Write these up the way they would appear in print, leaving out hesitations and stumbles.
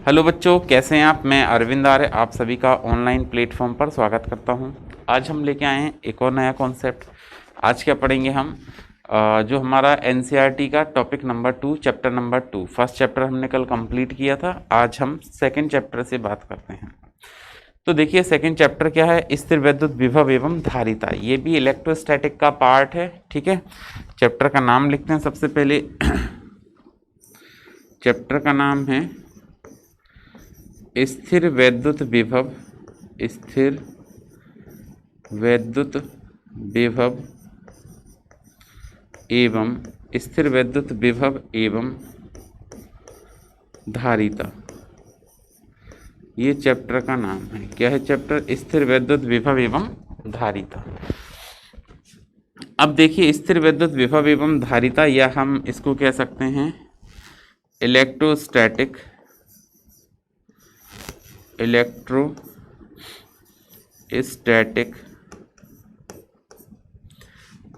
Hello बच्चों, कैसे हैं आप। मैं अरविंद आर्य आप सभी का ऑनलाइन प्लेटफॉर्म पर स्वागत करता हूं। आज हम लेके आए हैं एक और नया कॉन्सेप्ट। आज क्या पढ़ेंगे हम, जो हमारा एनसीईआरटी का topic number 2 chapter number 2। First chapter हमने कल कंप्लीट किया था, आज हम सेकंड चैप्टर से बात करते हैं। तो देखिए सेकंड चैप्टर क्या है, स्थिर वैद्युत विभव एवं धारिता। ये भी इलेक्ट्रोस्टैटिक का पार्ट है, ठीक है। चैप्टर का नाम लिखते हैं सबसे पहले। चैप्टर का नाम है स्थिर वैद्युत विभव, स्थिर वैद्युत विभव एवं स्थिर वैद्युत विभव एवं धारिता। ये चैप्टर का नाम है। क्या है चैप्टर? स्थिर वैद्युत विभव एवं धारिता। अब देखिए स्थिर वैद्युत विभव एवं धारिता, या हम इसको कह सकते हैं electrostatic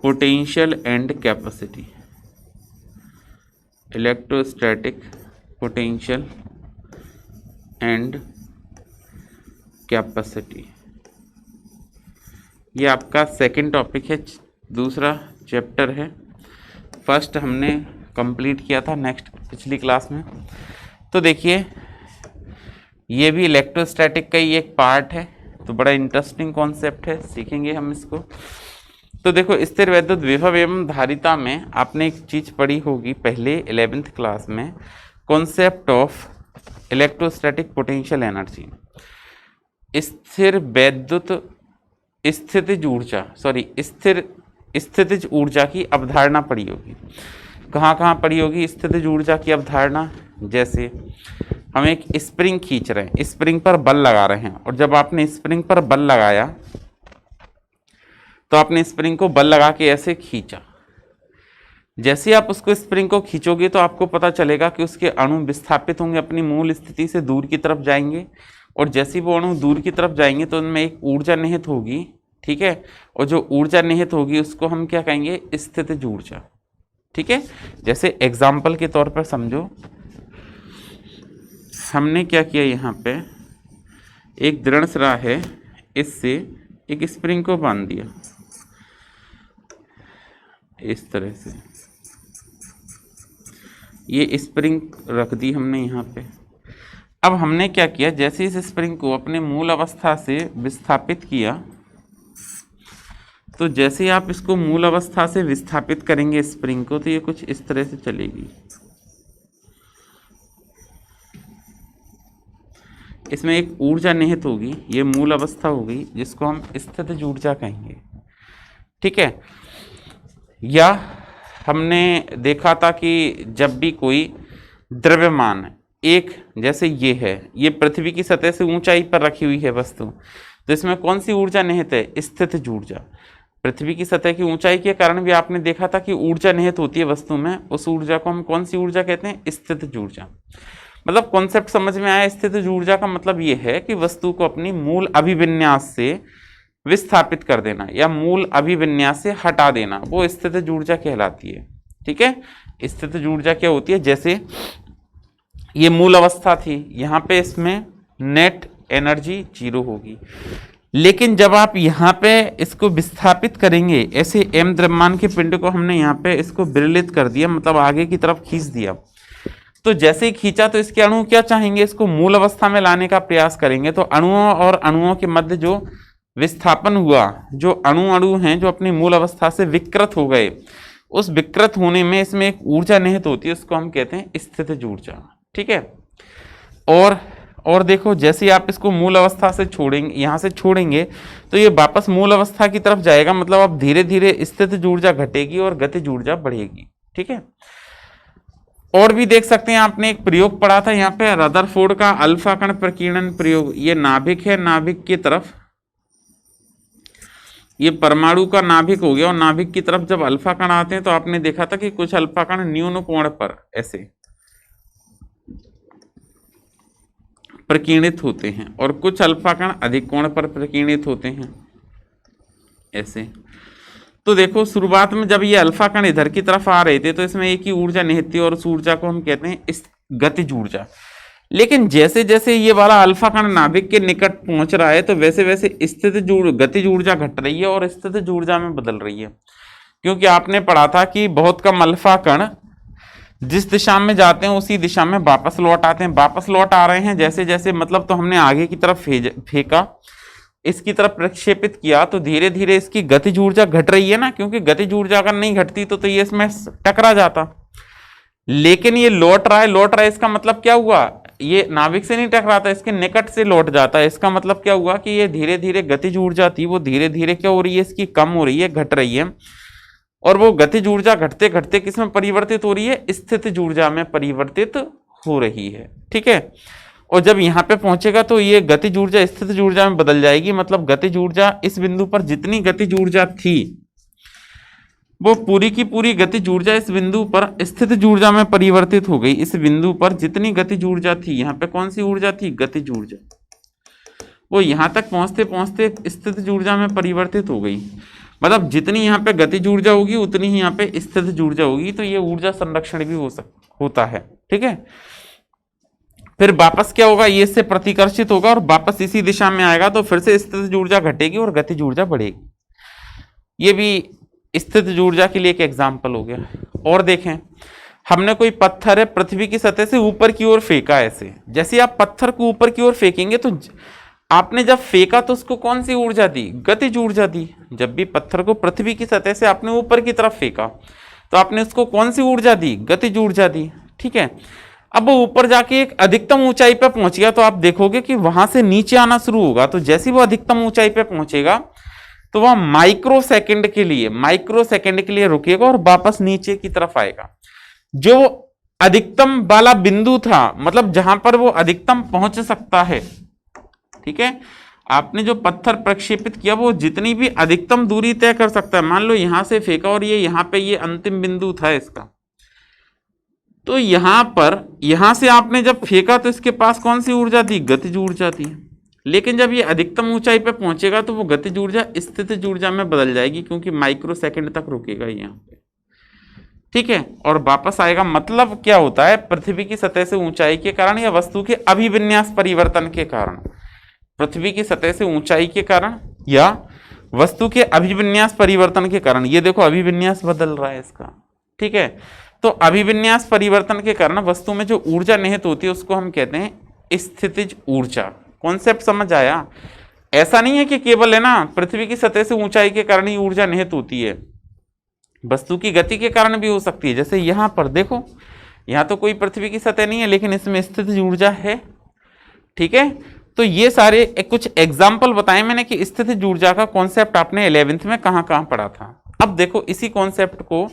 potential and capacity. Electrostatic potential and capacity, ये आपका सेकंड टॉपिक है, दूसरा चैप्टर है। फर्स्ट हमने कंप्लीट किया था नेक्स्ट पिछली क्लास में। तो देखिए ये भी इलेक्ट्रोस्टैटिक का ही एक पार्ट है, तो बड़ा इंटरेस्टिंग कॉन्सेप्ट है, सीखेंगे हम इसको। तो देखो स्थिर वैद्युत विभव एवं धारिता में आपने एक चीज पढ़ी होगी पहले 11th क्लास में, concept of electrostatic potential energy. स्थिर वैद्युत स्थितिज ऊर्जा, स्थिर स्थितिज ऊर्जा की अवधारणा पढ़ी होगी। कहाँ कहाँ पढ़ी होगी स्थितिज ऊर्जा की अवधारणा? जैसे हम एक स्प्रिंग खींच रहे हैं, स्प्रिंग पर बल लगा रहे हैं, और जब आपने स्प्रिंग पर बल लगाया तो आपने स्प्रिंग को बल लगा के ऐसे खींचा। जैसे आप उसको स्प्रिंग को खींचोगे तो आपको पता चलेगा कि उसके अणु विस्थापित होंगे, अपनी मूल स्थिति से दूर की तरफ जाएंगे, और जैसे वो अणु दूर की तरफ जाएंगे तो उनमें एक ऊर्जा निहित होगी, ठीक है। और जो ऊर्जा निहित होगी उसको हम क्या कहेंगे? स्थितिज ऊर्जा, ठीक है। जैसे एग्जाम्पल के तौर पर समझो, हमने क्या किया, यहाँ पे एक दृढ़ सिरा है, इससे एक स्प्रिंग को बांध दिया इस तरह से, ये स्प्रिंग रख दी हमने यहाँ पे। अब हमने क्या किया, जैसे इस स्प्रिंग को अपने मूल अवस्था से विस्थापित किया, तो जैसे आप इसको मूल अवस्था से विस्थापित करेंगे स्प्रिंग को, तो ये कुछ इस तरह से चलेगी। इसमें एक ऊर्जा निहित होगी, ये मूल अवस्था होगी जिसको हम स्थितिज ऊर्जा कहेंगे, ठीक है। या हमने देखा था कि जब भी कोई द्रव्यमान एक, जैसे ये है, ये पृथ्वी की सतह से ऊंचाई पर रखी हुई है वस्तु, तो इसमें कौन सी ऊर्जा निहित है? स्थितिज ऊर्जा। पृथ्वी की सतह की ऊंचाई के कारण भी आपने देखा था कि ऊर्जा निहित होती है वस्तु में, उस ऊर्जा को हम कौन सी ऊर्जा कहते हैं? स्थितिज ऊर्जा। मतलब कॉन्सेप्ट समझ में आया? स्थितिज ऊर्जा का मतलब ये है कि वस्तु को अपनी मूल अभिविन्यास से विस्थापित कर देना या मूल अभिविन्यास से हटा देना, वो स्थितिज ऊर्जा कहलाती है, ठीक है। स्थितिज ऊर्जा क्या होती है? जैसे ये मूल अवस्था थी, यहाँ पे इसमें नेट एनर्जी 0 होगी, लेकिन जब आप यहाँ पे इसको विस्थापित करेंगे, ऐसे m द्रव्यमान के पिंड को हमने यहाँ पे इसको विरलित कर दिया, मतलब आगे की तरफ खींच दिया, तो जैसे ही खींचा तो इसके अणु क्या चाहेंगे? इसको मूल अवस्था में लाने का प्रयास करेंगे। तो अणुओं और अणुओं के मध्य जो विस्थापन हुआ, जो अणु हैं जो अपनी मूल अवस्था से विकृत हो गए, उस विकृत होने में इसमें एक ऊर्जा निहित होती है, उसको हम कहते हैं स्थितिज ऊर्जा, ठीक है। और देखो, जैसे आप इसको मूल अवस्था से छोड़ेंगे, यहाँ से छोड़ेंगे, तो ये वापस मूल अवस्था की तरफ जाएगा, मतलब अब धीरे धीरे स्थितिज ऊर्जा घटेगी और गतिज ऊर्जा बढ़ेगी, ठीक है। और भी देख सकते हैं, आपने एक प्रयोग पढ़ा था यहाँ पे, रदरफोर्ड का अल्फा कण प्रकीर्णन प्रयोग। ये नाभिक है, नाभिक की तरफ, ये परमाणु का नाभिक हो गया, और नाभिक की तरफ जब अल्फा कण आते हैं तो आपने देखा था कि कुछ अल्फा कण न्यून कोण पर ऐसे प्रकीर्णित होते हैं, और कुछ अल्फा कण अधिक कोण पर प्रकीर्णित होते हैं ऐसे। तो देखो शुरुआत में जब ये अल्फा कण इधर की तरफ आ रहे थे तो इसमें एक ही ऊर्जा निहित थी, और उस ऊर्जा को हम कहते हैं इस गतिज ऊर्जा। लेकिन जैसे जैसे ये वाला अल्फा कण नाभिक के निकट पहुंच रहा है तो वैसे वैसे स्थितिज गतिज ऊर्जा घट रही है और स्थितिज ऊर्जा में बदल रही है। क्योंकि आपने पढ़ा था कि बहुत कम अल्फा कण जिस दिशा में जाते हैं उसी दिशा में वापस लौट आते हैं। वापस लौट आ रहे हैं जैसे जैसे, मतलब तो हमने आगे की तरफ फेंका, इसकी तरफ प्रक्षेपित किया तो धीरे धीरे इसकी गतिज ऊर्जा घट रही है ना, क्योंकि गतिज ऊर्जा अगर नहीं घटती तो ये इसमें टकरा जाता। लेकिन ये लौट रहा है, इसका मतलब क्या हुआ, ये नाभिक से नहीं टकराता, इसके निकट से लौट जाता है। इसका मतलब क्या हुआ कि ये धीरे धीरे गतिज ऊर्जा थी वो धीरे धीरे क्या हो रही है, इसकी कम हो रही है, घट रही है। और वो गतिज ऊर्जा घटते घटते किस में परिवर्तित हो रही है, स्थितिज ऊर्जा में परिवर्तित हो रही है। ठीक है, और जब यहाँ पे पहुंचेगा तो ये गतिज ऊर्जा स्थितिज ऊर्जा में बदल जाएगी। मतलब गतिज ऊर्जा इस बिंदु पर जितनी गतिज ऊर्जा थी वो पूरी की पूरी गतिज ऊर्जा इस बिंदु पर स्थितिज ऊर्जा में परिवर्तित हो गई। इस बिंदु पर जितनी गतिज ऊर्जा थी, यहाँ पे कौन सी ऊर्जा थी, गतिज ऊर्जा, वो यहाँ तक पहुंचते पहुंचते स्थितिज ऊर्जा में परिवर्तित हो गई। मतलब जितनी यहाँ पे गतिज ऊर्जा होगी उतनी ही यहाँ पे स्थितिज ऊर्जा होगी। तो ये ऊर्जा संरक्षण भी होता है। ठीक है, फिर वापस क्या होगा, ये इससे प्रतिकर्षित होगा और वापस इसी दिशा में आएगा तो फिर से स्थितिज ऊर्जा घटेगी और गतिज ऊर्जा बढ़ेगी। ये भी स्थितिज ऊर्जा के लिए एक एग्जाम्पल हो गया। और देखें, हमने कोई पत्थर है पृथ्वी की सतह से ऊपर की ओर फेंका, ऐसे जैसे आप पत्थर को ऊपर की ओर फेंकेंगे तो आपने जब फेंका तो उसको कौन सी ऊर्जा दी, गतिज ऊर्जा दी। जब भी पत्थर को पृथ्वी की सतह से आपने ऊपर की तरफ फेंका तो आपने उसको कौन सी ऊर्जा दी, गतिज ऊर्जा दी। ठीक है, अब वो ऊपर जाके एक अधिकतम ऊंचाई पर पहुंच गया तो आप देखोगे कि वहां से नीचे आना शुरू होगा। तो जैसे वो अधिकतम ऊंचाई पर पहुंचेगा तो वह माइक्रो सेकंड के लिए रुकेगा और वापस नीचे की तरफ आएगा। जो अधिकतम वाला बिंदु था, मतलब जहां पर वो अधिकतम पहुंच सकता है। ठीक है, आपने जो पत्थर प्रक्षेपित किया वो जितनी भी अधिकतम दूरी तय कर सकता है। मान लो यहां से फेंका और ये यहाँ पे ये अंतिम बिंदु था इसका, तो यहां से आपने जब फेंका तो इसके पास कौन सी ऊर्जा थी, गतिज ऊर्जा थी। लेकिन जब ये अधिकतम ऊंचाई पे पहुंचेगा तो वो गतिज ऊर्जा स्थितिज ऊर्जा में बदल जाएगी, क्योंकि माइक्रो सेकंड तक रुकेगा यहाँ पे। ठीक है, और वापस आएगा। मतलब क्या होता है, पृथ्वी की सतह से ऊंचाई के कारण या वस्तु के अभिविन्यास परिवर्तन के कारण, पृथ्वी की सतह से ऊंचाई के कारण या वस्तु के अभिविन्यास परिवर्तन के कारण, ये देखो अभिविन्यास बदल रहा है इसका। ठीक है, तो अभिविन्यास परिवर्तन के कारण वस्तु में जो ऊर्जा निहित होती है उसको हम कहते हैं स्थितिज ऊर्जा। कॉन्सेप्ट समझ आया? ऐसा नहीं है कि केवल है ना पृथ्वी की सतह से ऊंचाई के कारण ही ऊर्जा निहित होती है, वस्तु की गति के कारण भी हो सकती है। जैसे यहाँ पर देखो, यहाँ तो कोई पृथ्वी की सतह नहीं है लेकिन इसमें स्थितिज ऊर्जा है। ठीक है, तो ये सारे कुछ एग्जाम्पल बताए मैंने कि स्थितिज ऊर्जा का कॉन्सेप्ट आपने 11th में कहाँ कहाँ पढ़ा था। अब देखो इसी कॉन्सेप्ट को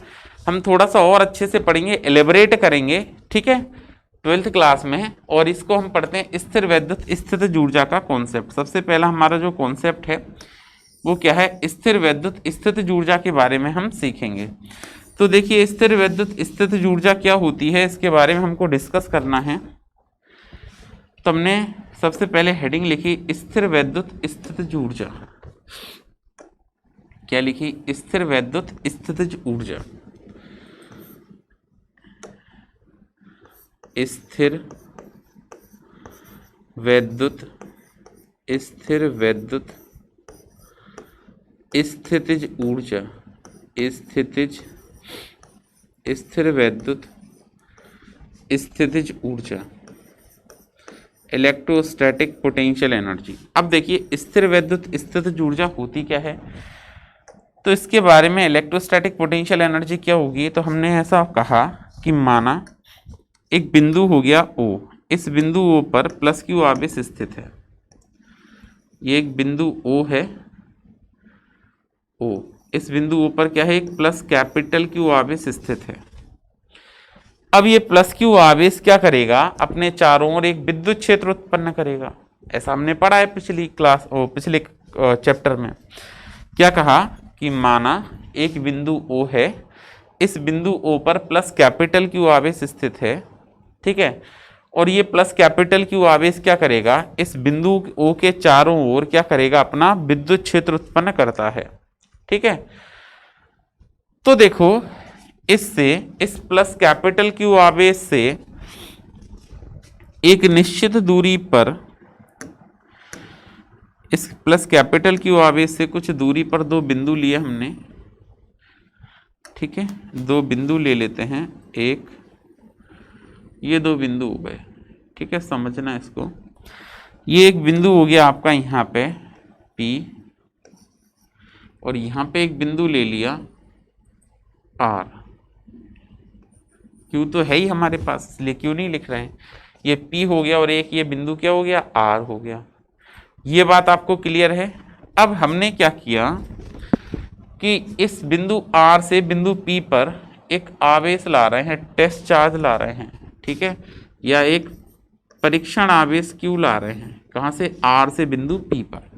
हम थोड़ा सा और अच्छे से पढ़ेंगे, एलेबरेट करेंगे। ठीक है, 12th क्लास में, और इसको हम पढ़ते हैं स्थिर वैद्युत स्थितिज ऊर्जा का कॉन्सेप्ट। सबसे पहला हमारा जो कॉन्सेप्ट है वो क्या है, स्थिर वैद्युत स्थितिज ऊर्जा के बारे में हम सीखेंगे। तो देखिए स्थिर वैद्युत स्थितिज ऊर्जा क्या होती है इसके बारे में हमको डिस्कस करना है। तो हमने सबसे पहले हेडिंग लिखी स्थिर वैद्युत स्थितिज ऊर्जा। क्या लिखी, स्थिर वैद्युत स्थितिज ऊर्जा। स्थिर वैद्युत स्थितिज ऊर्जा, स्थिर वैद्युत स्थितिज ऊर्जा, इलेक्ट्रोस्टैटिक पोटेंशियल एनर्जी। अब देखिए स्थिर वैद्युत स्थितिज ऊर्जा होती क्या है, तो इसके बारे में इलेक्ट्रोस्टैटिक पोटेंशियल एनर्जी क्या होगी। तो हमने ऐसा कहा कि माना एक बिंदु हो गया O, इस बिंदु O पर प्लस क्यू आवेश स्थित है। ये एक बिंदु O है, O, इस बिंदु O पर क्या है, एक प्लस कैपिटल क्यू आवेश स्थित है। अब ये प्लस क्यू आवेश क्या करेगा, अपने चारों ओर एक विद्युत क्षेत्र उत्पन्न करेगा। ऐसा हमने पढ़ा है पिछली क्लास और पिछले चैप्टर में। क्या कहा कि माना एक बिंदु O है, इस बिंदु O पर प्लस कैपिटल क्यू आवेश स्थित है। ठीक है, और ये प्लस कैपिटल क्यू आवेश क्या करेगा, इस बिंदु O के चारों ओर क्या करेगा, अपना विद्युत क्षेत्र उत्पन्न करता है। ठीक है, तो देखो इससे, इस प्लस कैपिटल क्यू आवेश से एक निश्चित दूरी पर इस प्लस कैपिटल क्यू आवेश से कुछ दूरी पर दो बिंदु लिए हमने, ठीक है, दो बिंदु ले लेते हैं, एक ये दो बिंदु हो गए, ठीक है, समझना इसको। ये एक बिंदु हो गया आपका यहाँ पे P, और यहाँ पे एक बिंदु ले लिया R। Q तो है ही हमारे पास, इसलिए Q नहीं लिख रहे हैं। ये P हो गया और एक ये बिंदु क्या हो गया, R हो गया। ये बात आपको क्लियर है। अब हमने क्या किया कि इस बिंदु R से बिंदु P पर एक आवेश ला रहे हैं, टेस्ट चार्ज ला रहे हैं, ठीक है, या एक परीक्षण आवेश Q ला रहे हैं। कहाँ से, R से बिंदु P पर।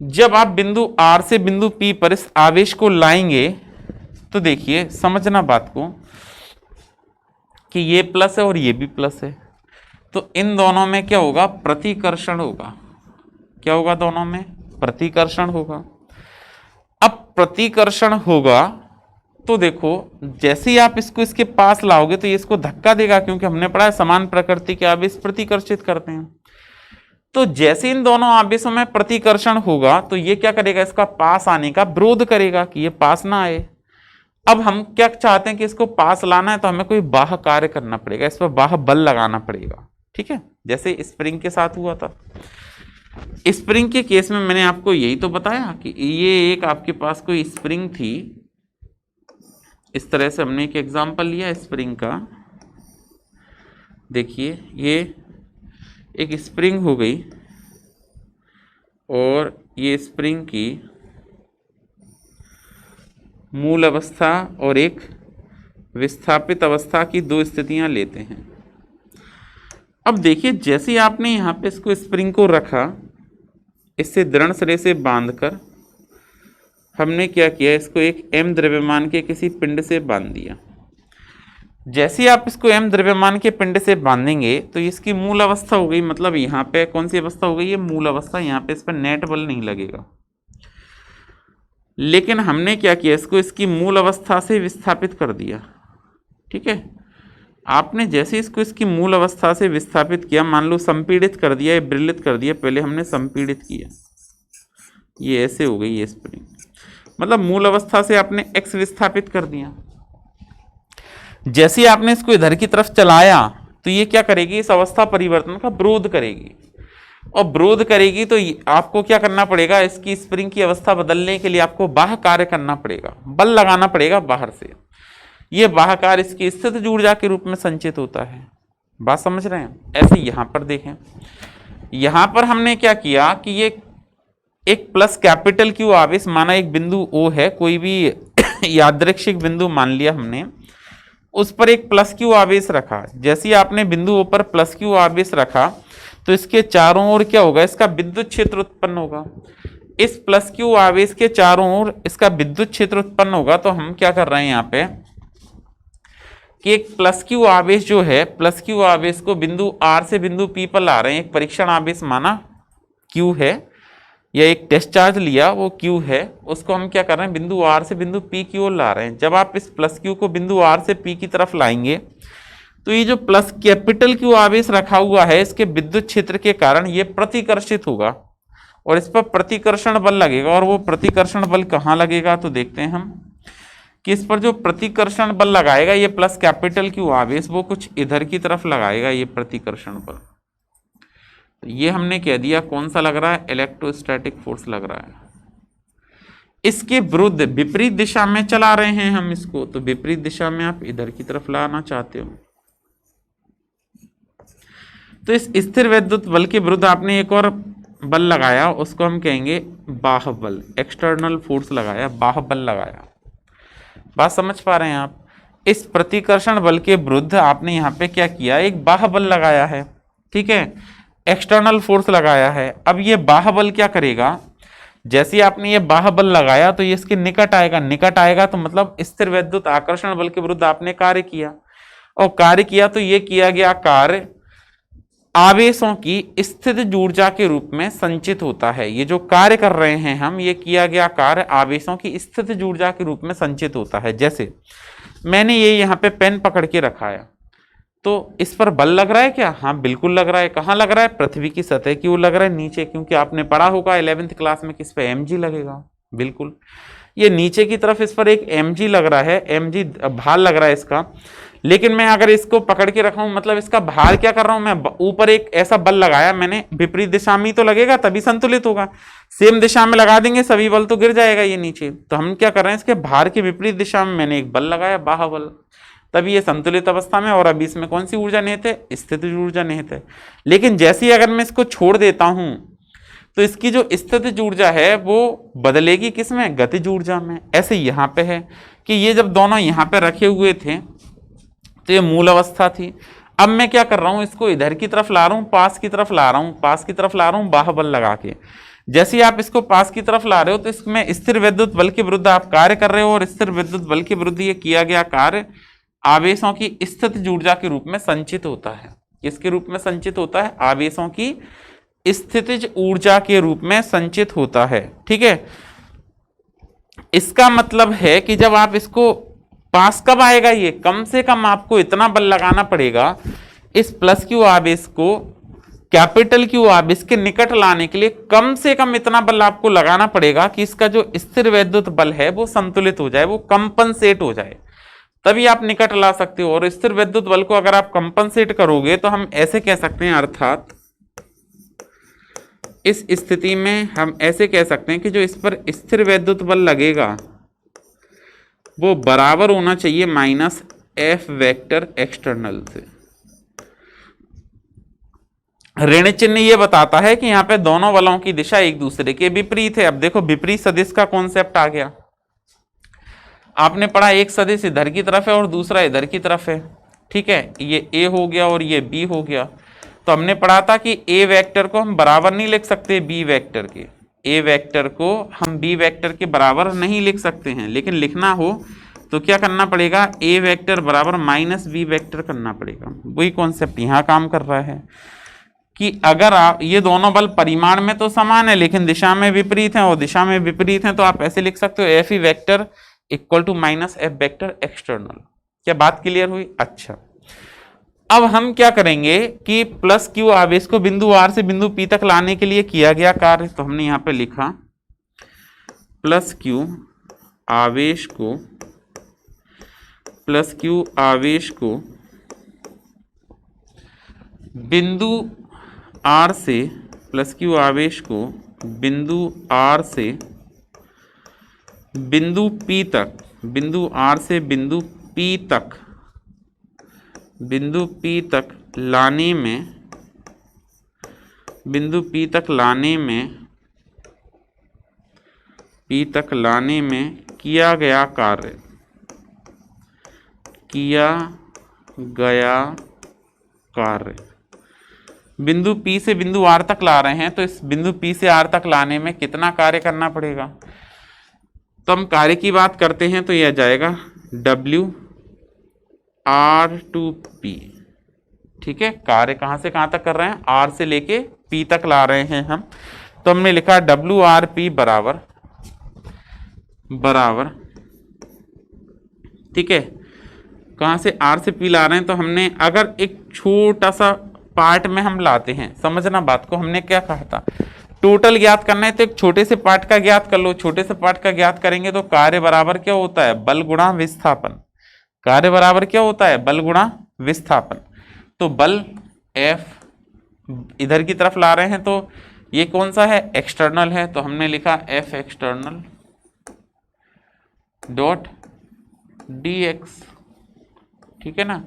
जब आप बिंदु R से बिंदु P पर इस आवेश को लाएंगे तो देखिए, समझना बात को कि ये प्लस है और ये भी प्लस है, तो इन दोनों में क्या होगा, प्रतिकर्षण होगा। क्या होगा, दोनों में प्रतिकर्षण होगा। अब प्रतिकर्षण होगा तो देखो, जैसे ही आप इसको इसके पास लाओगे तो ये इसको धक्का देगा, क्योंकि हमने पढ़ा है समान प्रकृति के आवेश प्रतिकर्षित करते हैं। तो जैसे इन दोनों आवेशों में प्रतिकर्षण होगा तो ये क्या करेगा, इसका पास आने का विरोध करेगा कि ये पास ना आए। अब हम क्या चाहते हैं कि इसको पास लाना है, तो हमें कोई बाह्य कार्य करना पड़ेगा, इस पर बाह्य बल लगाना पड़ेगा, ठीक है, जैसे स्प्रिंग के साथ हुआ था। स्प्रिंग के केस में मैंने आपको यही तो बताया कि ये एक आपके पास कोई स्प्रिंग थी, इस तरह से हमने एक एग्जांपल लिया स्प्रिंग का। देखिए, ये एक स्प्रिंग हो गई और ये स्प्रिंग की मूल अवस्था और एक विस्थापित अवस्था की दो स्थितियां लेते हैं। अब देखिए, जैसे ही आपने यहाँ पे इसको स्प्रिंग को रखा, इससे दृढ़ सिरे से बांधकर हमने क्या किया, इसको एक m द्रव्यमान के किसी पिंड से बांध दिया। जैसे ही आप इसको m द्रव्यमान के पिंड से बांधेंगे तो इसकी मूल अवस्था हो गई, मतलब यहाँ पे कौन सी अवस्था हो गई, ये मूल अवस्था। यहाँ पे इस पर नेट बल नहीं लगेगा। लेकिन हमने क्या किया, इसको इसकी मूल अवस्था से विस्थापित कर दिया, ठीक है। आपने जैसे इसको इसकी मूल अवस्था से विस्थापित किया, मान लो संपीड़ित कर दिया या विरलित कर दिया, पहले हमने संपीड़ित किया, ये ऐसे हो गई ये स्प्रिंग, मतलब मूल अवस्था से आपने x विस्थापित कर दिया। जैसे ही आपने इसको इधर की तरफ चलाया तो ये क्या करेगी, इस अवस्था परिवर्तन का विरोध करेगी, और विरोध करेगी तो आपको क्या करना पड़ेगा, इसकी स्प्रिंग की अवस्था बदलने के लिए आपको बाह्य कार्य करना पड़ेगा, बल लगाना पड़ेगा बाहर से। ये बाह्य कार्य इसकी स्थितिज ऊर्जा के रूप में संचित होता है। बात समझ रहे हैं। ऐसे यहाँ पर देखें, यहाँ पर हमने क्या किया कि ये एक प्लस कैपिटल क्यू आवेश माना, एक बिंदु O है, कोई भी यादृच्छिक बिंदु मान लिया हमने, उस पर एक प्लस क्यू आवेश रखा। जैसे ही आपने बिंदु O पर प्लस क्यू आवेश रखा तो इसके चारों ओर क्या होगा, इसका विद्युत क्षेत्र उत्पन्न होगा। इस प्लस क्यू आवेश के चारों ओर इसका विद्युत क्षेत्र उत्पन्न होगा। तो हम क्या कर रहे हैं यहाँ पे कि एक प्लस क्यू आवेश जो है, प्लस क्यू आवेश को बिंदु R से बिंदु P पर ला रहे हैं। एक परीक्षण आवेश माना Q है, या एक टेस्ट चार्ज लिया वो Q है, उसको हम क्या कर रहे हैं, बिंदु R से बिंदु P की ओर ला रहे हैं। जब आप इस प्लस Q को बिंदु R से P की तरफ लाएंगे तो ये जो प्लस कैपिटल Q आवेश रखा हुआ है, इसके विद्युत क्षेत्र के कारण ये प्रतिकर्षित होगा और इस पर प्रतिकर्षण बल लगेगा। और वो प्रतिकर्षण बल कहाँ लगेगा, तो देखते हैं हम कि इस पर जो प्रतिकर्षण बल लगाएगा ये प्लस कैपिटल Q आवेश, वो कुछ इधर की तरफ लगाएगा ये प्रतिकर्षण बल। तो ये हमने कह दिया कौन सा लग रहा है, इलेक्ट्रोस्टैटिक फोर्स लग रहा है। इसके विरुद्ध विपरीत दिशा में चला रहे हैं हम इसको, तो विपरीत दिशा में आप इधर की तरफ लाना चाहते हो, तो इस स्थिर वैद्युत बल के विरुद्ध आपने एक और बल लगाया, उसको हम कहेंगे बाह्य बल, एक्सटर्नल फोर्स लगाया, बाह्य बल लगाया। बात समझ पा रहे हैं आप। इस प्रतिकर्षण बल के विरुद्ध आपने यहाँ पे क्या किया, एक बाह्य बल लगाया है, ठीक है, एक्सटर्नल फोर्स लगाया है। अब ये बाह्य बल क्या करेगा, जैसे आपने ये बाह्य बल लगाया तो ये इसके निकट आएगा, निकट आएगा तो मतलब स्थिर वैद्युत आकर्षण बल के विरुद्ध आपने कार्य किया, और कार्य किया तो ये किया गया कार्य आवेशों की स्थितिज ऊर्जा के रूप में संचित होता है। ये जो कार्य कर रहे हैं हम, ये किया गया कार्य आवेशों की स्थितिज ऊर्जा के रूप में संचित होता है। जैसे मैंने ये यहाँ पे पेन पकड़ के रखा है, तो इस पर बल लग रहा है क्या? हाँ बिल्कुल लग रहा है। कहाँ लग रहा है? पृथ्वी की सतह की ओर लग रहा है, नीचे, क्योंकि आपने पढ़ा होगा 11th क्लास में किस पे mg लगेगा। बिल्कुल, ये नीचे की तरफ इस पर एक mg लग रहा है, mg भार लग रहा है इसका। लेकिन मैं अगर इसको पकड़ के रखा हूं, मतलब इसका भार क्या कर रहा हूं मैं, ऊपर एक ऐसा बल लगाया मैंने, विपरीत दिशा में ही तो लगेगा तभी संतुलित होगा। सेम दिशा में लगा देंगे सभी बल तो गिर जाएगा ये नीचे। तो हम क्या कर रहे हैं, इसके भार के विपरीत दिशा में मैंने एक बल लगाया, बाह्य, तभी ये संतुलित अवस्था में। और अभी इसमें कौन सी ऊर्जा निहित है? स्थितिज ऊर्जा निहित है। लेकिन जैसे ही अगर मैं इसको छोड़ देता हूं तो इसकी जो स्थितिज ऊर्जा है वो बदलेगी किसमें? गतिज ऊर्जा में। ऐसे यहां पे है कि ये जब दोनों यहां पे रखे हुए थे तो ये मूल अवस्था थी। अब मैं क्या कर रहा हूं, इसको इधर की तरफ ला रहा हूं, पास की तरफ ला रहा हूं, पास की तरफ ला रहा हूं बाह्य बल लगा के। जैसे ही आप इसको पास की तरफ ला रहे हो तो इसमें स्थिर विद्युत बल के विरुद्ध आप कार्य कर रहे हो, और स्थिर विद्युत बल के विरुद्ध ये किया गया कार्य आवेशों की स्थितिज ऊर्जा के रूप में संचित होता है। किसके रूप में संचित होता है? आवेशों की स्थितिज ऊर्जा के रूप में संचित होता है। ठीक है, इसका मतलब है कि जब आप इसको पास, कब आएगा ये? कम से कम आपको इतना बल लगाना पड़ेगा इस प्लस क्यू आवेश को कैपिटल क्यू आवेश के निकट लाने के लिए। कम से कम इतना बल आपको लगाना पड़ेगा कि इसका जो स्थिर वैद्युत बल है वो संतुलित हो जाए, वो कंपनसेट हो जाए, तभी आप निकट ला सकते हो। और स्थिर विद्युत बल को अगर आप कंपनसेट करोगे तो हम ऐसे कह सकते हैं, अर्थात इस स्थिति में हम ऐसे कह सकते हैं कि जो इस पर स्थिर वैद्युत बल लगेगा वो बराबर होना चाहिए माइनस एफ वेक्टर एक्सटर्नल से। ऋण चिन्ह ये बताता है कि यहाँ पे दोनों बलों की दिशा एक दूसरे के विपरीत है। अब देखो विपरीत सदिश का कॉन्सेप्ट आ गया। आपने पढ़ा एक सदिश इधर की तरफ है और दूसरा इधर की तरफ है। ठीक है, ये ए हो गया और ये बी हो गया। तो हमने पढ़ा था कि ए वेक्टर को हम बराबर नहीं लिख सकते बी वेक्टर के, ए वेक्टर को हम बी वेक्टर के बराबर नहीं लिख सकते हैं। लेकिन लिखना हो तो क्या करना पड़ेगा? ए वेक्टर बराबर माइनस बी वेक्टर करना पड़ेगा। वही कॉन्सेप्ट यहाँ काम कर रहा है कि अगर आप, ये दोनों बल परिमाण में तो समान है लेकिन दिशा में विपरीत हैं, और दिशा में विपरीत हैं तो आप ऐसे लिख सकते हो F E vector equal to minus F vector external. क्या बात क्लियर हुई? अच्छा, अब हम क्या करेंगे कि प्लस क्यू आवेश को बिंदु आर से बिंदु पी तक लाने के लिए किया गया कार्य, तो हमने यहां पे लिखा प्लस क्यू आवेश को, प्लस क्यू आवेश को बिंदु आर से, प्लस क्यू आवेश को बिंदु आर से बिंदु पी तक, बिंदु आर से बिंदु पी तक, बिंदु पी तक लाने में, बिंदु पी तक लाने में, पी तक लाने में किया गया कार्य, किया गया कार्य। बिंदु पी से बिंदु आर तक ला रहे हैं तो इस बिंदु पी से आर तक लाने में कितना कार्य करना पड़ेगा? तो हम कार्य की बात करते हैं तो यह जाएगा W आर टू पी। ठीक है, कार्य कहां से कहां तक कर रहे हैं? आर से लेके पी तक ला रहे हैं हम। तो हमने लिखा डब्ल्यू आर पी बराबर, बराबर, ठीक है, कहां से? आर से पी ला रहे हैं। तो हमने अगर एक छोटा सा पार्ट में हम लाते हैं, समझना बात को, हमने क्या कहा था? टोटल ज्ञात करना है तो एक छोटे से पार्ट का ज्ञात कर लो। छोटे से पार्ट का ज्ञात करेंगे तो कार्य बराबर क्या होता है? बल गुणा विस्थापन। कार्य बराबर क्या होता है? बल गुणा विस्थापन। तो बल F इधर की तरफ ला रहे हैं तो ये कौन सा है? एक्सटर्नल है। तो हमने लिखा F एक्सटर्नल डॉट dx। ठीक है ना।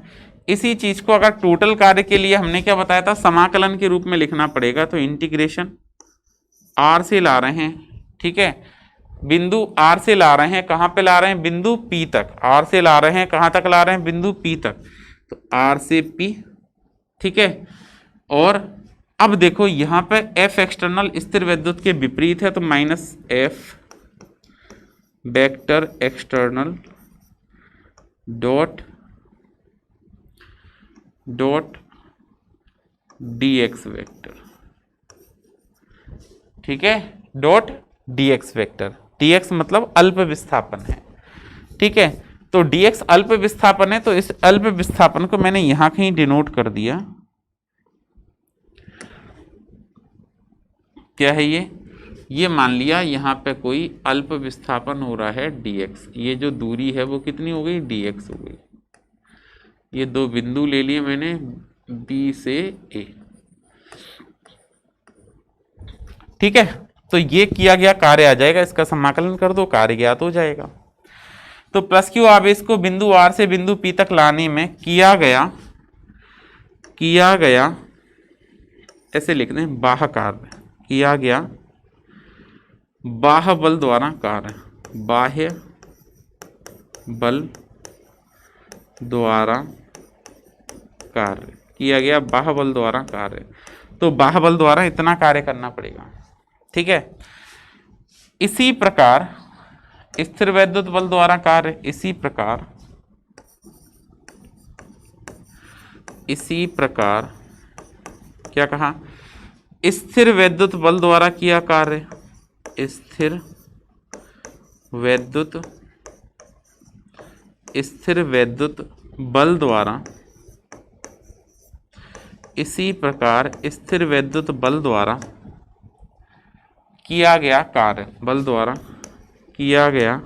इसी चीज को अगर टोटल कार्य के लिए हमने क्या बताया था? समाकलन के रूप में लिखना पड़ेगा। तो इंटीग्रेशन R से ला रहे हैं, ठीक है, बिंदु R से ला रहे हैं, कहां पे ला रहे हैं? बिंदु P तक। R से ला रहे हैं, कहां तक ला रहे हैं? बिंदु P तक। तो R से P, ठीक है। और अब देखो यहां पे F एक्सटर्नल स्थिर विद्युत के विपरीत है तो minus F vector external dot dx vector, ठीक है, डॉट dx वेक्टर। dx मतलब अल्प विस्थापन है, ठीक है। तो dx अल्प विस्थापन है, तो इस अल्प विस्थापन को मैंने यहां कहीं डिनोट कर दिया। क्या है ये मान लिया यहाँ पे कोई अल्प विस्थापन हो रहा है dx। ये जो दूरी है वो कितनी हो गई, dx हो गई। ये दो बिंदु ले लिए मैंने B से A, ठीक है। तो ये किया गया कार्य आ जाएगा, इसका समाकलन कर दो, कार्य ज्ञात हो जाएगा। तो प्लस क्यू आवेश को बिंदु R से बिंदु P तक लाने में किया गया ऐसे लिख दें, बाह्य कार्य, किया गया बाह्य बल द्वारा कार्य, बाह्य बल द्वारा कार्य, किया गया बाह्य बल द्वारा कार्य। तो बाह्य बल द्वारा इतना कार्य करना पड़ेगा, ठीक है। इसी प्रकार स्थिर वैद्युत बल द्वारा कार्य, इसी प्रकार क्या कहा, स्थिर वैद्युत बल द्वारा किया कार्य, स्थिर वैद्युत बल द्वारा, इसी प्रकार स्थिर वैद्युत बल द्वारा किया गया कार्य, बल द्वारा किया गया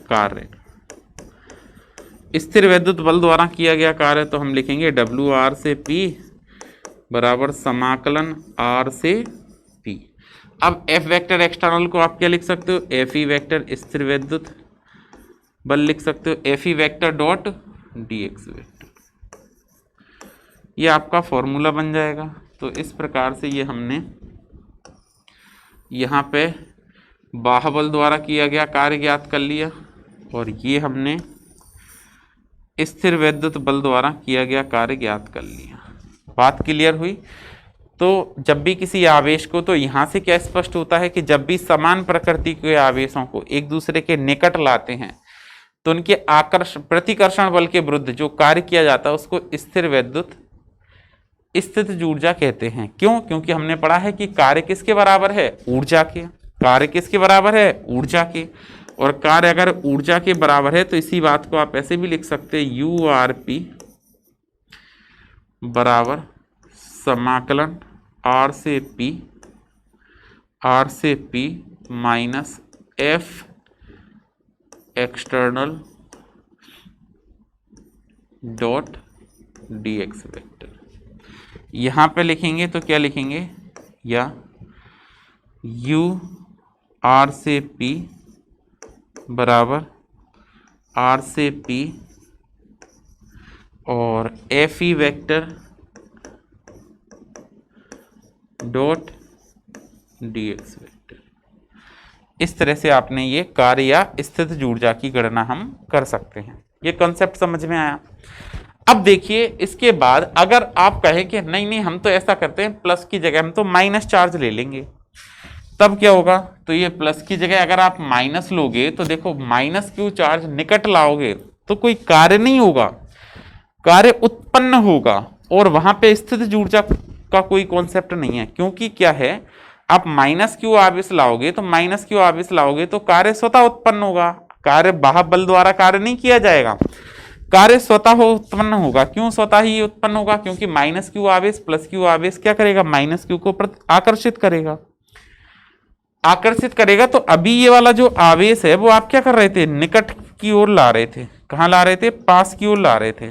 कार्य, स्थिर वैद्युत बल द्वारा किया गया कार्य। तो हम लिखेंगे WR से P बराबर समाकलन R से P। अब F वेक्टर एक्सटर्नल को आप क्या लिख सकते हो, FE वेक्टर स्थिर वैद्युत बल लिख सकते हो, FE vector dot dx vector, ये आपका फॉर्मूला बन जाएगा। तो इस प्रकार से ये हमने यहाँ पे बाह्य बल द्वारा किया गया कार्य ज्ञात कर लिया, और ये हमने स्थिर वैद्युत बल द्वारा किया गया कार्य ज्ञात कर लिया। बात क्लियर हुई। तो जब भी किसी आवेश को, तो यहाँ से क्या स्पष्ट होता है कि जब भी समान प्रकृति के आवेशों को एक दूसरे के निकट लाते हैं तो उनके प्रतिकर्षण बल के विरुद्ध जो कार्य किया जाता है उसको स्थिर वैद्युत स्थितिज ऊर्जा कहते हैं। क्यों? क्योंकि हमने पढ़ा है कि कार्य किसके बराबर है, ऊर्जा के। कार्य किसके बराबर है, ऊर्जा के। और कार्य अगर ऊर्जा के बराबर है तो इसी बात को आप ऐसे भी लिख सकते हैं, URP बराबर समाकलन R से P minus F external dot dx vector. यहाँ पे लिखेंगे तो क्या लिखेंगे, या UR से P बराबर R से P और FE vector dot dx vector. इस तरह से आपने ये कार्य या स्थितिज ऊर्जा की गणना हम कर सकते हैं। ये कॉन्सेप्ट समझ में आया। अब देखिए इसके बाद अगर आप कहें कि नहीं नहीं हम तो ऐसा करते हैं, प्लस की जगह हम तो माइनस चार्ज ले लेंगे, तब क्या होगा। तो ये प्लस की जगह अगर आप माइनस लोगे तो देखो माइनस क्यू चार्ज निकट लाओगे तो कोई कार्य नहीं होगा, कार्य उत्पन्न होगा, और वहां पे स्थितिज ऊर्जा का कोई कॉन्सेप्ट नहीं है। क्योंकि क्या है, आप माइनस क्यू आवेश लाओगे तो माइनस क्यू आवेश लाओगे तो कार्य स्वतः उत्पन्न होगा, कार्य बाह्य बल द्वारा कार्य नहीं किया जाएगा, कार्य स्वतः उत्पन्न होगा। क्यों स्वतः ही उत्पन्न होगा? क्योंकि माइनस क्यू आवेश प्लस क्यू आवेश क्या करेगा, माइनस क्यू को आकर्षित करेगा। तो अभी ये वाला जो आवेश है वो आप क्या कर रहे थे, निकट की ओर ला रहे थे। कहां ला रहे थे, पास की ओर ला रहे थे।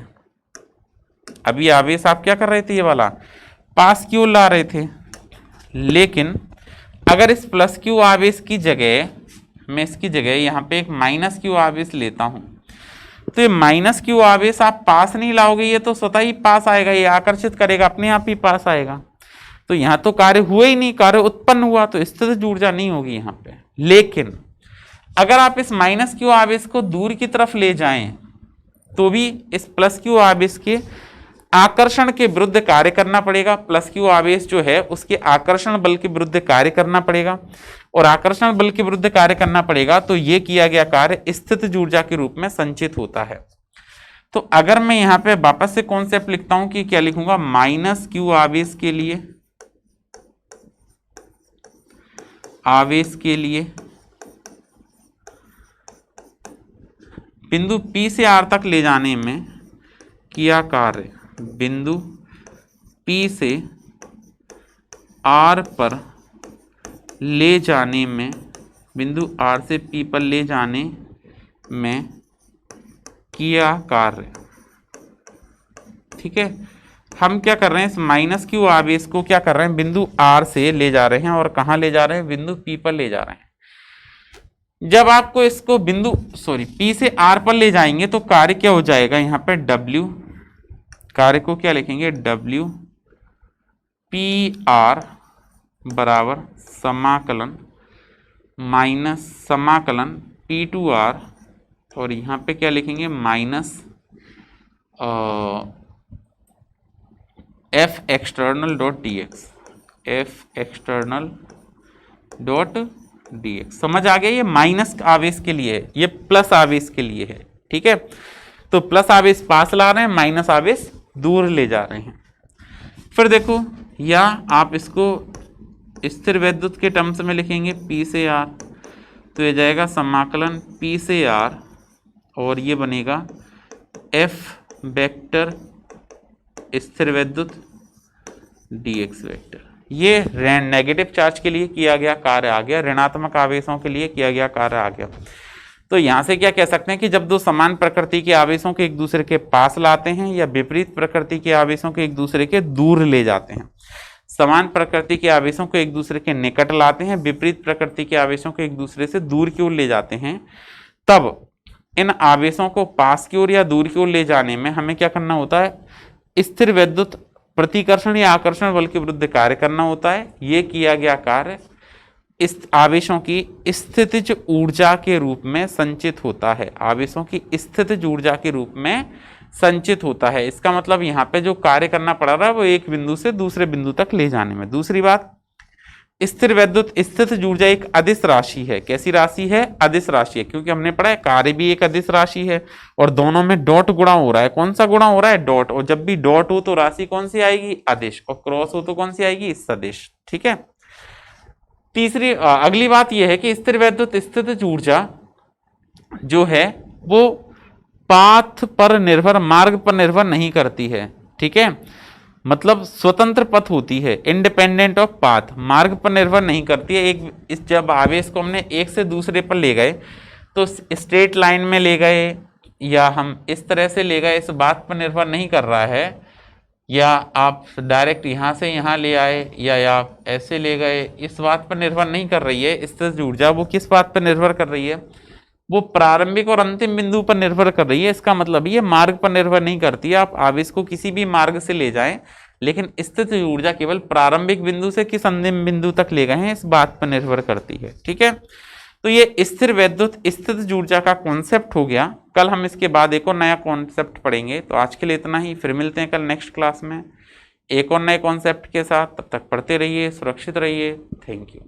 अभी आवेश आप क्या कर रहे थे, ये वाला पास की ओर ला रहे थे। लेकिन अगर इस प्लस क्यू आवेश की जगह मैं इसकी जगह यहाँ पे एक माइनस क्यू आवेश लेता हूं, तो ये माइनस क्यू आवेश आप पास नहीं लाओगे, ये तो स्वतः ही पास आएगा, ये आकर्षित करेगा, अपने आप ही पास आएगा। तो यहाँ तो कार्य हुआ ही नहीं, कार्य उत्पन्न हुआ, तो स्थितिज ऊर्जा नहीं होगी यहाँ पे। लेकिन अगर आप इस माइनस क्यू आवेश को दूर की तरफ ले जाएं तो भी इस प्लस क्यू आवेश के आकर्षण के विरुद्ध कार्य करना पड़ेगा। प्लस क्यू आवेश जो है उसके आकर्षण बल के विरुद्ध कार्य करना पड़ेगा, और आकर्षण बल के विरुद्ध कार्य करना पड़ेगा तो ये किया गया कार्य स्थितिज ऊर्जा के रूप में संचित होता है। तो अगर मैं यहाँ पे वापस से कॉन्सेप्ट लिखता हूं कि क्या लिखूंगा, माइनस क्यू आवेश के लिए आवेश के लिए बिंदु P से R तक ले जाने में किया कार्य, बिंदु P से R पर ले जाने में, बिंदु R से P पर ले जाने में किया कार्य। ठीक है, हम क्या कर रहे हैं, इस माइनस क्यू आवेश को क्या कर रहे हैं, बिंदु R से ले जा रहे हैं और कहाँ ले जा रहे हैं, बिंदु P पर ले जा रहे हैं। जब आपको इसको बिंदु P से R पर ले जाएंगे तो कार्य क्या हो जाएगा, यहाँ पे W, कार्य को क्या लिखेंगे, W PR बराबर समाकलन माइनस समाकलन P2R, और यहाँ पे क्या लिखेंगे, minus F external dot dx, F external dot dx। समझ आ गया, ये माइनस आवेश के लिए है, ये प्लस आवेश के लिए है। ठीक है, तो प्लस आवेश पास ला रहे हैं, माइनस आवेश दूर ले जा रहे हैं। फिर देखो, या आप इसको स्थिर वैद्युत के टर्म्स में लिखेंगे P से R, तो ये जाएगा समाकलन P से R, और ये बनेगा F वेक्टर स्थिर वैद्युत dx वेक्टर। ये नेगेटिव चार्ज के लिए किया गया कार्य आ गया, ऋणात्मक आवेशों के लिए किया गया कार्य आ गया। तो यहाँ से क्या कह सकते हैं कि जब दो समान प्रकृति के आवेशों के एक दूसरे के पास लाते हैं या विपरीत प्रकृति के आवेशों के एक दूसरे के दूर ले जाते हैं, समान प्रकृति के आवेशों को एक दूसरे के निकट लाते हैं, विपरीत प्रकृति के आवेशों को एक दूसरे से दूर की ओर ले जाते हैं, तब इन आवेशों को पास की ओर या दूर की ओर ले जाने में हमें क्या करना होता है, स्थिर वैद्युत प्रतिकर्षण या आकर्षण बल के विरुद्ध कार्य करना होता है। ये किया गया कार्य इस आवेशों की स्थितिज ऊर्जा के रूप में संचित होता है, आवेशों की स्थितिज ऊर्जा के रूप में संचित होता है। इसका मतलब यहाँ पे जो कार्य करना पड़ रहा है वो एक बिंदु से दूसरे बिंदु तक ले जाने में। दूसरी बात, स्थिर वैद्युत स्थितिज ऊर्जा एक अदिश राशि है। कैसी राशि है, अदिश राशि है, क्योंकि हमने पढ़ा है कार्य भी एक अदिश राशि है और दोनों में डॉट गुणा हो रहा है। कौन सा गुणा हो रहा है, डॉट, और जब भी डॉट हो तो राशि कौन सी आएगी, अदिश, और क्रॉस हो तो कौन सी आएगी, सदिश। ठीक है, तीसरी अगली बात यह है कि स्थिर वैद्युत स्थितिज ऊर्जा जो है वो पाथ पर निर्भर, मार्ग पर निर्भर नहीं करती है। ठीक है, मतलब स्वतंत्र पथ होती है, इंडिपेंडेंट ऑफ पाथ, मार्ग पर निर्भर नहीं करती है। इस जब आवेश को हमने एक से दूसरे पर ले गए तो स्ट्रेट लाइन में ले गए या हम इस तरह से ले गए, इस बात पर निर्भर नहीं कर रहा है, या आप डायरेक्ट यहाँ से यहाँ ले आए या आप ऐसे ले गए, इस बात पर निर्भर नहीं कर रही है। स्थितिज ऊर्जा वो किस बात पर निर्भर कर रही है, वो प्रारंभिक और अंतिम बिंदु पर निर्भर कर रही है। इसका मतलब ये मार्ग पर निर्भर नहीं करती है। आप आवेश को किसी भी मार्ग से ले जाएं, लेकिन स्थितिज ऊर्जा केवल प्रारंभिक बिंदु से किस अंतिम बिंदु तक ले गए हैं, इस बात पर निर्भर करती है। ठीक है, तो ये स्थिर वैद्युत स्थितिज ऊर्जा का कॉन्सेप्ट हो गया। कल हम इसके बाद एक और नया कॉन्सेप्ट पढ़ेंगे। तो आज के लिए इतना ही, फिर मिलते हैं कल नेक्स्ट क्लास में एक और नए कॉन्सेप्ट के साथ। तब तक पढ़ते रहिए, सुरक्षित रहिए। Thank you.